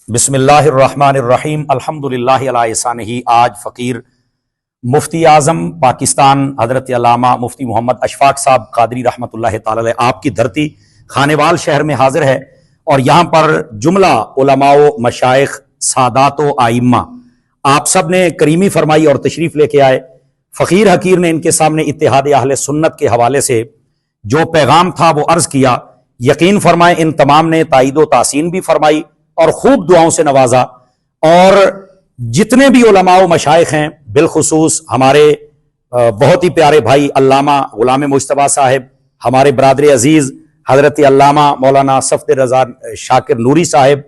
बिस्मिल्लाहिर्रहमानिर्रहीम अल्हम्दुलिल्लाहि अला इहसानिही। आज फ़कीर मुफ्ती आज़म पाकिस्तान हज़रत अल्लामा मुफ्ती मोहम्मद अशफाक साहब कादरी रहमतुल्लाहि ताला अलैह आपकी धरती खानेवाल शहर में हाजिर है और यहाँ पर जुमला उलमाओ मशाइख सादातो आइम्मा आप सब ने करीमी फरमाई और तशरीफ़ लेके आए। फ़कीर हकीर ने इनके सामने इत्तेहाद अहले सुन्नत के हवाले से जो पैगाम था वो अर्ज़ किया। यकीन फरमाए इन तमाम ने ताईदो तासीन भी फरमाई और खूब दुआओं से नवाजा। और जितने भी उलमाओ मशाइख हैं, बिलखुसूस हमारे बहुत ही प्यारे भाई अल्लामा गुलाम मुश्तबा साहिब, हमारे बरादर अजीज हजरत अल्लामा मौलाना सफदर रजा शाकिर नूरी साहिब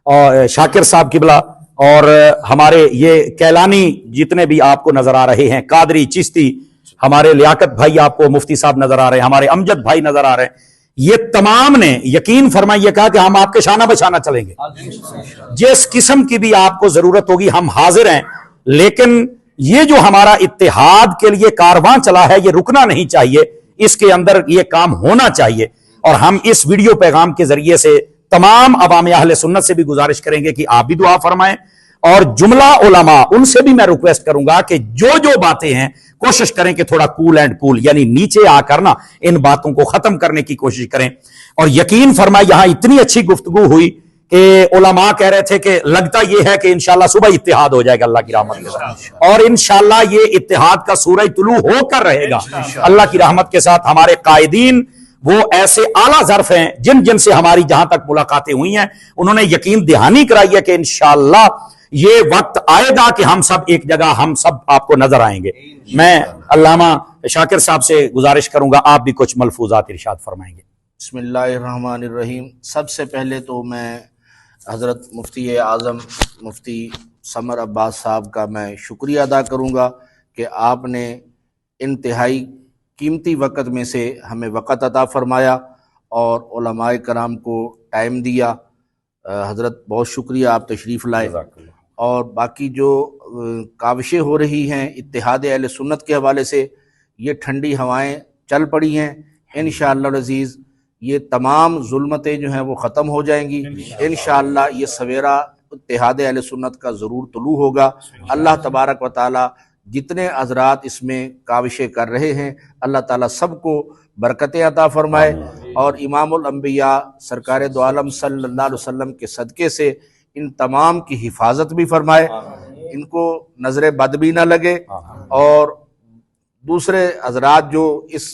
और शाकिर साहब किबला, और हमारे ये कैलानी जितने भी आपको नजर आ रहे हैं, कादरी चिश्ती, हमारे लियाकत भाई आपको मुफ्ती साहब नजर आ रहे हैं, हमारे अमजद भाई नजर आ रहे हैं, ये तमाम ने यकीन फरमाइए कहा कि हम आपके शाना बशाना चलेंगे। जिस किस्म की भी आपको जरूरत होगी हम हाजिर हैं, लेकिन ये जो हमारा इत्तेहाद के लिए कारवां चला है ये रुकना नहीं चाहिए, इसके अंदर ये काम होना चाहिए। और हम इस वीडियो पैगाम के जरिए से तमाम अवाम अहले सुन्नत से भी गुजारिश करेंगे कि आप भी दुआ फरमाएं और जुमला उलमा उनसे भी मैं रिक्वेस्ट करूंगा कि जो जो बातें हैं कोशिश करें कि थोड़ा कूल एंड कूल यानी नीचे आकर ना इन बातों को खत्म करने की कोशिश करें। और यकीन फरमाए यहां इतनी अच्छी गुफ्तगू हुई कि उलमा कह रहे थे कि लगता यह है कि इंशाल्लाह सुबह इत्तिहाद हो जाएगा अल्लाह की रहमत के साथ, और इंशाल्लाह ये इत्तिहाद का सूरज तुलू होकर रहेगा अल्लाह की रहमत के साथ। हमारे कायदीन वो ऐसे आला ज़र्फ हैं जिन जिन से हमारी जहां तक मुलाकातें हुई हैं, उन्होंने यकीन दहानी कराई है कि इंशाल्लाह ये वक्त आएगा कि हम सब एक जगह, हम सब आपको नजर आएंगे। मैं अल्लामा शाकिर साहब से गुजारिश करूंगा आप भी कुछ मलफूजात इरशाद फरमाएंगे। बिस्मिल्लाहिर्रहमानिर्रहीम। सबसे पहले तो मैं हज़रत मुफ्ती आज़म मुफ्ती समर अब्बास साहब का मैं शुक्रिया अदा करूंगा कि आपने इंतहाई कीमती वक़्त में से हमें वक़्त अता फरमाया और उलमाए कराम को टाइम दिया। हज़रत बहुत शुक्रिया, आप तशरीफ़ लाए। और बाकी जो काविशें हो रही हैं इत्तेहाद अहले सुन्नत के हवाले से, ये ठंडी हवाएं चल पड़ी हैं। इंशाअल्लाह अज़ीज़ ये तमाम जुल्मतें जो हैं वो ख़त्म हो जाएंगी। इंशाअल्लाह ये सवेरा इत्तेहाद अहले सुन्नत का ज़रूर तुलू होगा। अल्लाह तबारक व तआला जितने हज़रात इसमें काविशें कर रहे हैं अल्लाह ताला सबको बरकतें अता फरमाए और इमामुल अंबिया सरकार दो आलम सल्लल्लाहु अलैहि वसल्लम के सदक़े से इन तमाम की हिफाजत भी फरमाए, इनको नज़र बद भी ना लगे। और दूसरे हज़रात जो इस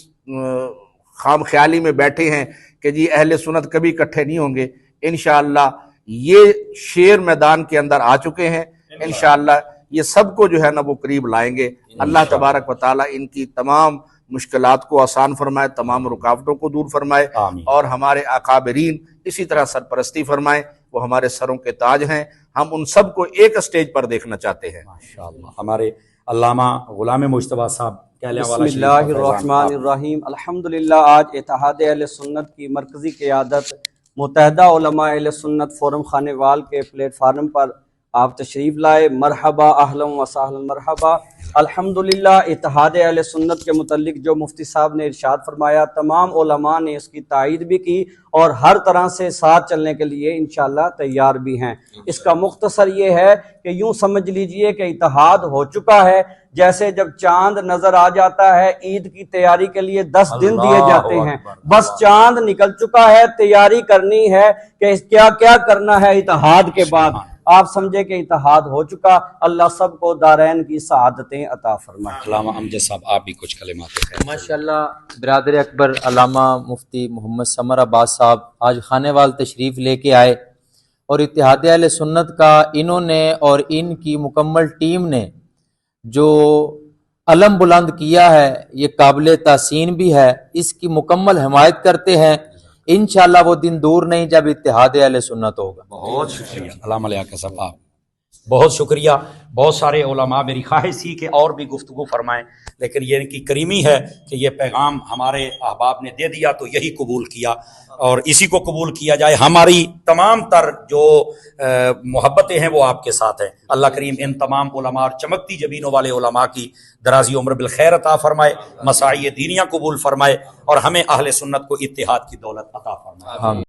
खाम ख्याली में बैठे हैं कि जी अहले सुन्नत कभी इकट्ठे नहीं होंगे, इंशाअल्लाह ये शेर मैदान के अंदर आ चुके हैं। इंशाअल्लाह ये सबको जो है ना वो करीब लाएंगे। अल्लाह तबारक व तआला इनकी तमाम मुश्किलात को आसान फरमाए, तमाम रुकावटों को दूर फरमाए और हमारे अकाबरीन इसी तरह सरपरस्ती फरमाए। वो हमारे सरों के ताज हैं, हम उन सब को एक स्टेज पर देखना चाहते हैं। माशाअल्लाह। हमारे अल्लामा गुलाम मुश्तबा साहब बिस्मिल्लाहिर्रहमानिर्रहीम। अल्हम्दुलिल्लाह आज इत्तेहाद अहले सुन्नत की मरकज़ी क़यादत मुत्तहिदा उलमा अहले सुन्नत फोरम खानेवाल के प्लेटफार्म पर आप तशरीफ़ लाए। मरहबा, अहलन व सहलन मरहबा। अल्हम्दुलिल्लाह इत्तेहाद अहले सुन्नत के मुतल्लिक जो मुफ्ती साहब ने इरशाद फरमाया, तमाम उलमा ने इसकी तायीद भी की और हर तरह से साथ चलने के लिए इंशाअल्लाह तैयार भी हैं। इसका मुख्तसर ये है कि यूँ समझ लीजिए कि इत्तेहाद हो चुका है। जैसे जब चांद नजर आ जाता है, ईद की तैयारी के लिए 10 दिन दिए जाते हैं, बस चांद निकल चुका है, तैयारी करनी है कि क्या क्या करना है इत्तेहाद के बाद। आप समझे कि इत्तेहाद हो चुका। अल्लाह सबको दारैन की सआदतें अता फरमाए। अल्लामा अमजद साहब आप भी कुछ कलिमात। माशाअल्लाह बिरादर अकबर अल्लामा मुफ्ती मोहम्मद समर अब्बास साहब आज खानेवाल तशरीफ़ लेके आए और इत्तेहाद अहले सुन्नत का इन्होंने और इनकी मुकम्मल टीम ने जो अलम बुलंद किया है ये काबिल तासीन भी है, इसकी मुकम्मल हिमायत करते हैं। इंशाअल्लाह वो दिन दूर नहीं जब इत्तेहाद अहले सुन्नत होगा। बहुत शुक्रिया अल्लामा लियाकत साहब, आप बहुत शुक्रिया। बहुत सारे उलमा, मेरी ख्वाहिश थी कि और भी गुफ्तगू फरमाएं, लेकिन ये इनकी करीमी है कि ये पैगाम हमारे अहबाब ने दे दिया तो यही कबूल किया और इसी को कबूल किया जाए। हमारी तमाम तर जो मोहब्बतें हैं वो आपके साथ हैं। अल्लाह करीम इन तमाम उलमा और चमकती जबीनों वाले उलमा की दराजी उम्र बिल खैर अता फरमाए, मसाई दीनिया कबूल फरमाए और हमें अहले सुन्नत को इत्तिहाद की दौलत अता फरमाए।